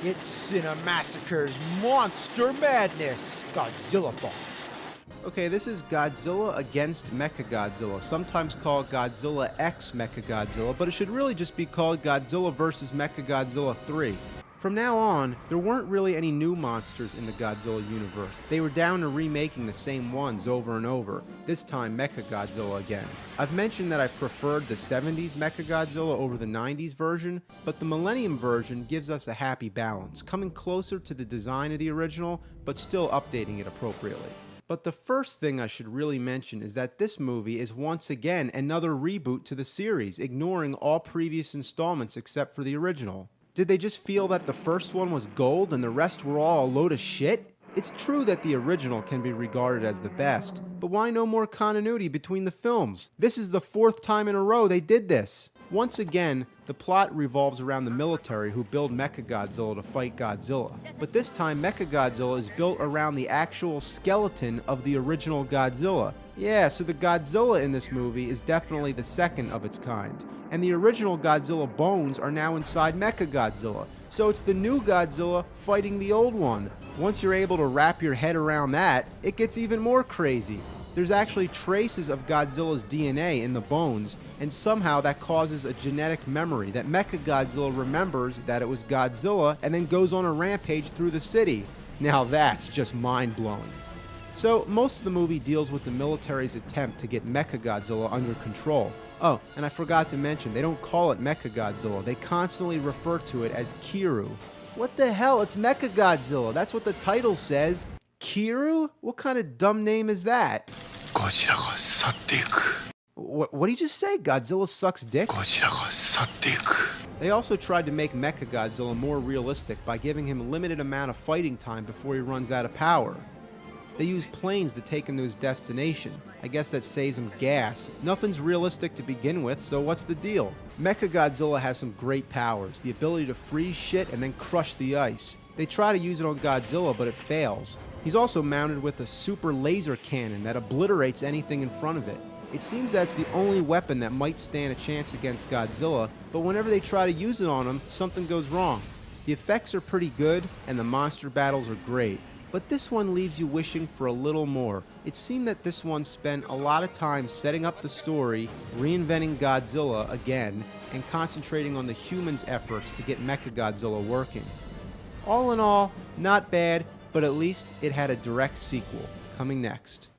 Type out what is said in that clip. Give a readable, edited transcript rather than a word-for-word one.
It's Cinemassacre's Monster Madness Godzilla-thon. Okay, this is Godzilla against Mechagodzilla, sometimes called Godzilla X Mechagodzilla, but it should really just be called Godzilla vs. Mechagodzilla 3. From now on, there weren't really any new monsters in the Godzilla universe. They were down to remaking the same ones over and over, this time Mechagodzilla again. I've mentioned that I preferred the 70s Mechagodzilla over the 90s version, but the Millennium version gives us a happy balance, coming closer to the design of the original, but still updating it appropriately. But the first thing I should really mention is that this movie is once again another reboot to the series, ignoring all previous installments except for the original. Did they just feel that the first one was gold and the rest were all a load of shit? It's true that the original can be regarded as the best, but why no more continuity between the films? This is the fourth time in a row they did this. Once again, the plot revolves around the military who build Mechagodzilla to fight Godzilla. But this time, Mechagodzilla is built around the actual skeleton of the original Godzilla. Yeah, so the Godzilla in this movie is definitely the second of its kind. And the original Godzilla bones are now inside Mechagodzilla. So it's the new Godzilla fighting the old one. Once you're able to wrap your head around that, it gets even more crazy. There's actually traces of Godzilla's DNA in the bones, and somehow that causes a genetic memory that Mechagodzilla remembers that it was Godzilla and then goes on a rampage through the city. Now that's just mind-blowing. So most of the movie deals with the military's attempt to get Mechagodzilla under control. Oh, and I forgot to mention, they don't call it Mechagodzilla, they constantly refer to it as Kiru. What the hell, it's Mechagodzilla, that's what the title says. Kiru? What kind of dumb name is that? What did he just say? Godzilla sucks dick? They also tried to make Mechagodzilla more realistic by giving him a limited amount of fighting time before he runs out of power. They use planes to take him to his destination. I guess that saves him gas. Nothing's realistic to begin with, so what's the deal? Mechagodzilla has some great powers, the ability to freeze shit and then crush the ice. They try to use it on Godzilla, but it fails. He's also mounted with a super laser cannon that obliterates anything in front of it. It seems that's the only weapon that might stand a chance against Godzilla, but whenever they try to use it on him, something goes wrong. The effects are pretty good, and the monster battles are great. But this one leaves you wishing for a little more. It seemed that this one spent a lot of time setting up the story, reinventing Godzilla again, and concentrating on the humans' efforts to get Mechagodzilla working. All in all, not bad, but at least it had a direct sequel, coming next.